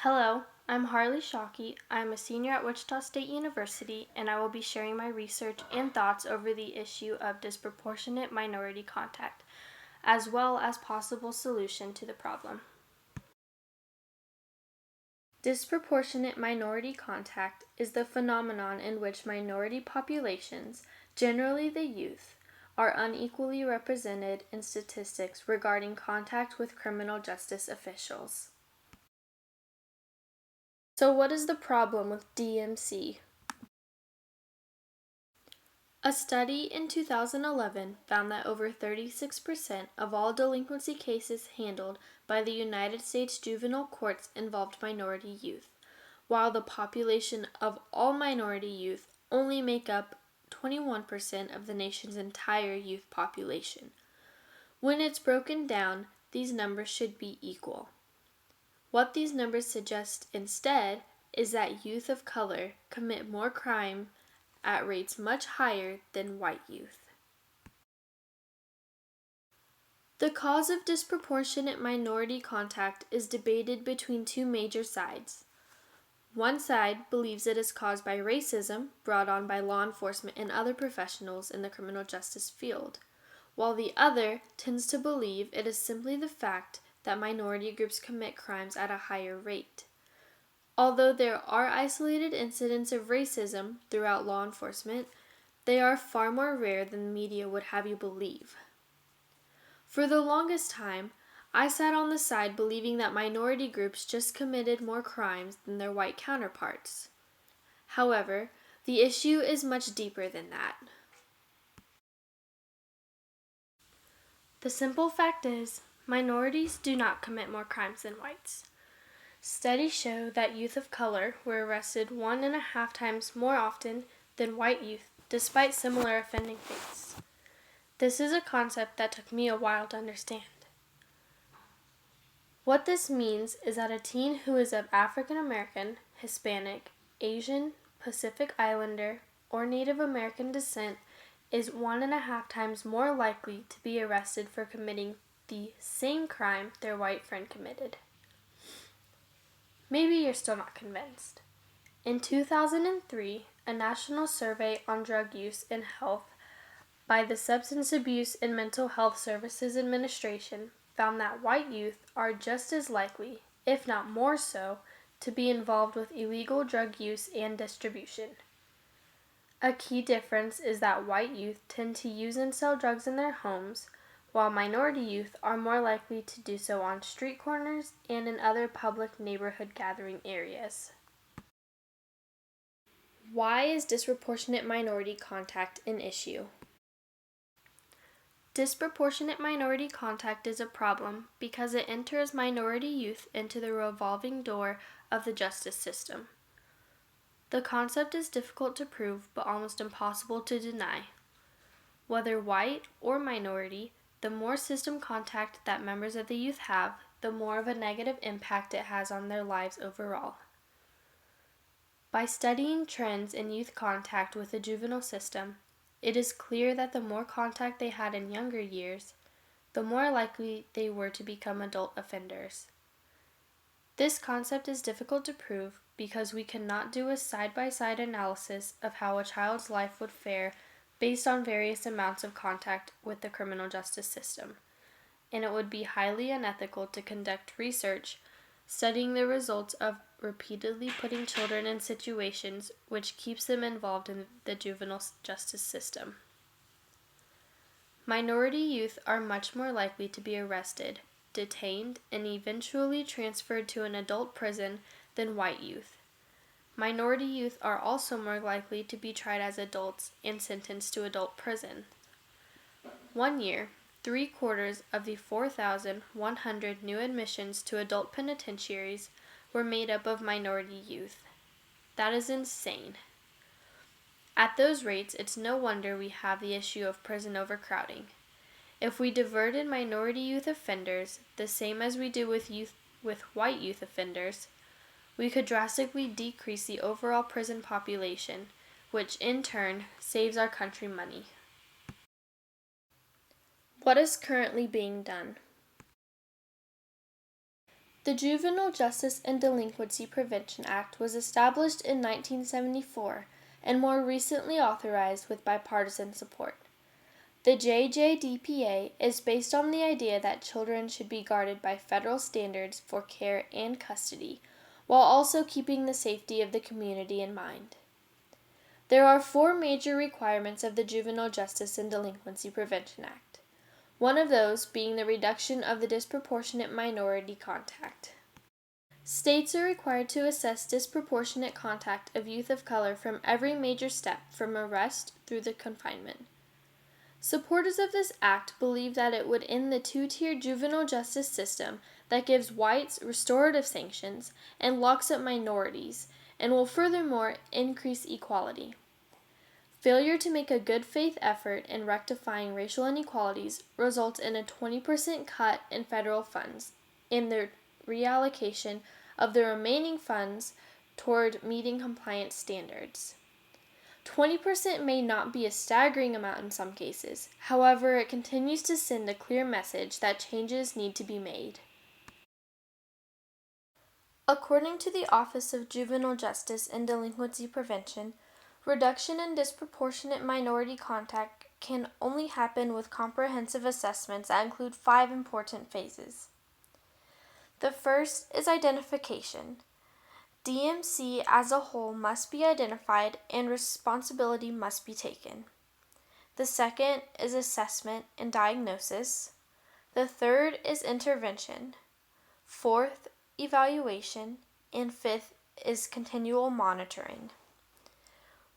Hello, I'm Harley Shockey. I'm a senior at Wichita State University, and I will be sharing my research and thoughts over the issue of disproportionate minority contact, as well as possible solution to the problem. Disproportionate minority contact is the phenomenon in which minority populations, generally the youth, are unequally represented in statistics regarding contact with criminal justice officials. So what is the problem with DMC? A study in 2011 found that over 36% of all delinquency cases handled by the United States juvenile courts involved minority youth, while the population of all minority youth only make up 21% of the nation's entire youth population. When it's broken down, these numbers should be equal. What these numbers suggest instead is that youth of color commit more crime at rates much higher than white youth. The cause of disproportionate minority contact is debated between two major sides. One side believes it is caused by racism brought on by law enforcement and other professionals in the criminal justice field, while the other tends to believe it is simply the fact that minority groups commit crimes at a higher rate. Although there are isolated incidents of racism throughout law enforcement, they are far more rare than the media would have you believe. For the longest time, I sat on the side believing that minority groups just committed more crimes than their white counterparts. However, the issue is much deeper than that. The simple fact is, minorities do not commit more crimes than whites. Studies show that youth of color were arrested 1.5 times more often than white youth, despite similar offending rates. This is a concept that took me a while to understand. What this means is that a teen who is of African American, Hispanic, Asian, Pacific Islander, or Native American descent is 1.5 times more likely to be arrested for committing the same crime their white friend committed. Maybe you're still not convinced. In 2003, a national survey on drug use and health by the Substance Abuse and Mental Health Services Administration found that white youth are just as likely, if not more so, to be involved with illegal drug use and distribution. A key difference is that white youth tend to use and sell drugs in their homes, while minority youth are more likely to do so on street corners and in other public neighborhood gathering areas. Why is disproportionate minority contact an issue? Disproportionate minority contact is a problem because it enters minority youth into the revolving door of the justice system. The concept is difficult to prove but almost impossible to deny. Whether white or minority, the more system contact that members of the youth have, the more of a negative impact it has on their lives overall. By studying trends in youth contact with the juvenile system, it is clear that the more contact they had in younger years, the more likely they were to become adult offenders. This concept is difficult to prove because we cannot do a side-by-side analysis of how a child's life would fare based on various amounts of contact with the criminal justice system, and it would be highly unethical to conduct research studying the results of repeatedly putting children in situations which keeps them involved in the juvenile justice system. Minority youth are much more likely to be arrested, detained, and eventually transferred to an adult prison than white youth. Minority youth are also more likely to be tried as adults and sentenced to adult prison. One year, 3/4 of the 4,100 new admissions to adult penitentiaries were made up of minority youth. That is insane. At those rates, it's no wonder we have the issue of prison overcrowding. If we diverted minority youth offenders the same as we do with white youth offenders, we could drastically decrease the overall prison population, which in turn saves our country money. What is currently being done? The Juvenile Justice and Delinquency Prevention Act was established in 1974 and more recently authorized with bipartisan support. The JJDPA is based on the idea that children should be guarded by federal standards for care and custody, while also keeping the safety of the community in mind. There are 4 major requirements of the Juvenile Justice and Delinquency Prevention Act, one of those being the reduction of the disproportionate minority contact. States are required to assess disproportionate contact of youth of color from every major step from arrest through the confinement. Supporters of this act believe that it would end the 2-tier juvenile justice system that gives whites restorative sanctions and locks up minorities, and will furthermore increase equality. Failure to make a good faith effort in rectifying racial inequalities results in a 20% cut in federal funds and the reallocation of the remaining funds toward meeting compliance standards. 20% may not be a staggering amount in some cases. However, it continues to send a clear message that changes need to be made. According to the Office of Juvenile Justice and Delinquency Prevention, reduction in disproportionate minority contact can only happen with comprehensive assessments that include 5 important phases. The first is identification. DMC as a whole must be identified and responsibility must be taken. The second is assessment and diagnosis. The third is intervention. Fourth, evaluation. And fifth is continual monitoring.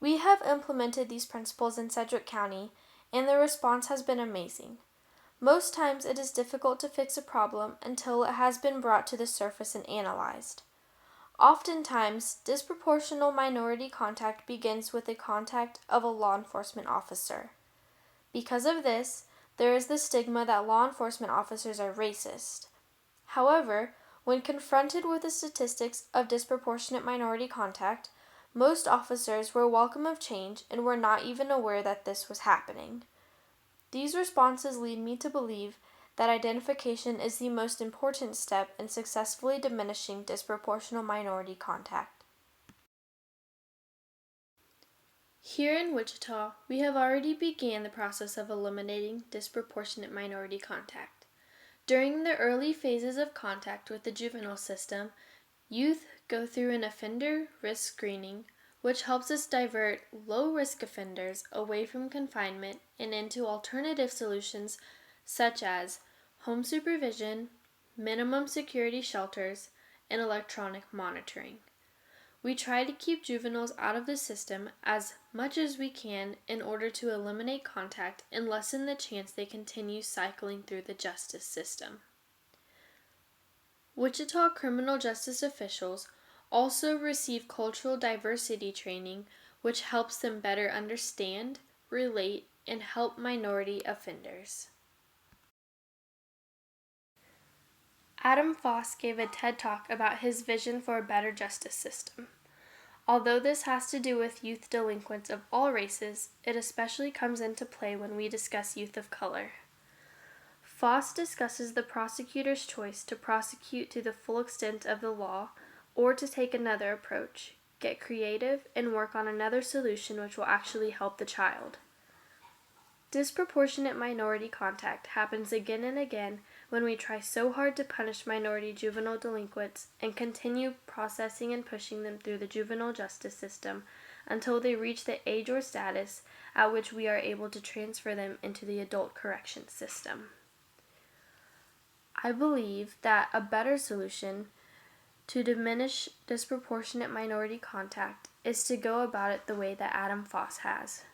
We have implemented these principles in Sedgwick County, and the response has been amazing. Most times it is difficult to fix a problem until it has been brought to the surface and analyzed. Oftentimes, disproportional minority contact begins with the contact of a law enforcement officer. Because of this, there is the stigma that law enforcement officers are racist. However, when confronted with the statistics of disproportionate minority contact, most officers were welcome of change and were not even aware that this was happening. These responses lead me to believe that identification is the most important step in successfully diminishing disproportional minority contact. Here in Wichita, we have already began the process of eliminating disproportionate minority contact. During the early phases of contact with the juvenile system, youth go through an offender risk screening, which helps us divert low-risk offenders away from confinement and into alternative solutions such as home supervision, minimum security shelters, and electronic monitoring. We try to keep juveniles out of the system as much as we can in order to eliminate contact and lessen the chance they continue cycling through the justice system. Wichita criminal justice officials also receive cultural diversity training, which helps them better understand, relate, and help minority offenders. Adam Foss gave a TED Talk about his vision for a better justice system. Although this has to do with youth delinquents of all races, it especially comes into play when we discuss youth of color. Foss discusses the prosecutor's choice to prosecute to the full extent of the law or to take another approach, get creative, and work on another solution which will actually help the child. Disproportionate minority contact happens again and again when we try so hard to punish minority juvenile delinquents and continue processing and pushing them through the juvenile justice system until they reach the age or status at which we are able to transfer them into the adult corrections system. I believe that a better solution to diminish disproportionate minority contact is to go about it the way that Adam Foss has.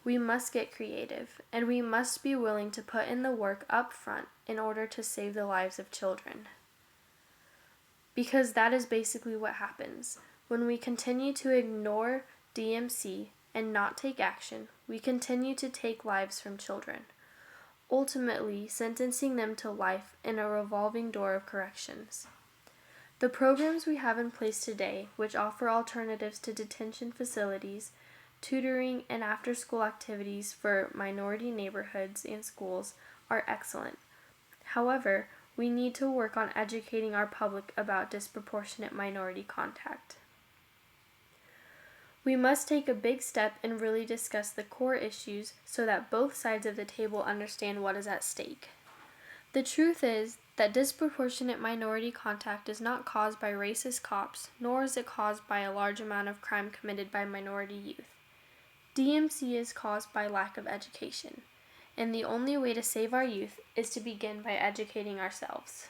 We must get creative, and we must be willing to put in the work up front in order to save the lives of children. Because that is basically what happens. When we continue to ignore DMC and not take action, we continue to take lives from children, ultimately sentencing them to life in a revolving door of corrections. The programs we have in place today, which offer alternatives to detention facilities, tutoring, and after-school activities for minority neighborhoods and schools, are excellent. However, we need to work on educating our public about disproportionate minority contact. We must take a big step and really discuss the core issues so that both sides of the table understand what is at stake. The truth is that disproportionate minority contact is not caused by racist cops, nor is it caused by a large amount of crime committed by minority youth. DMC is caused by lack of education, and the only way to save our youth is to begin by educating ourselves.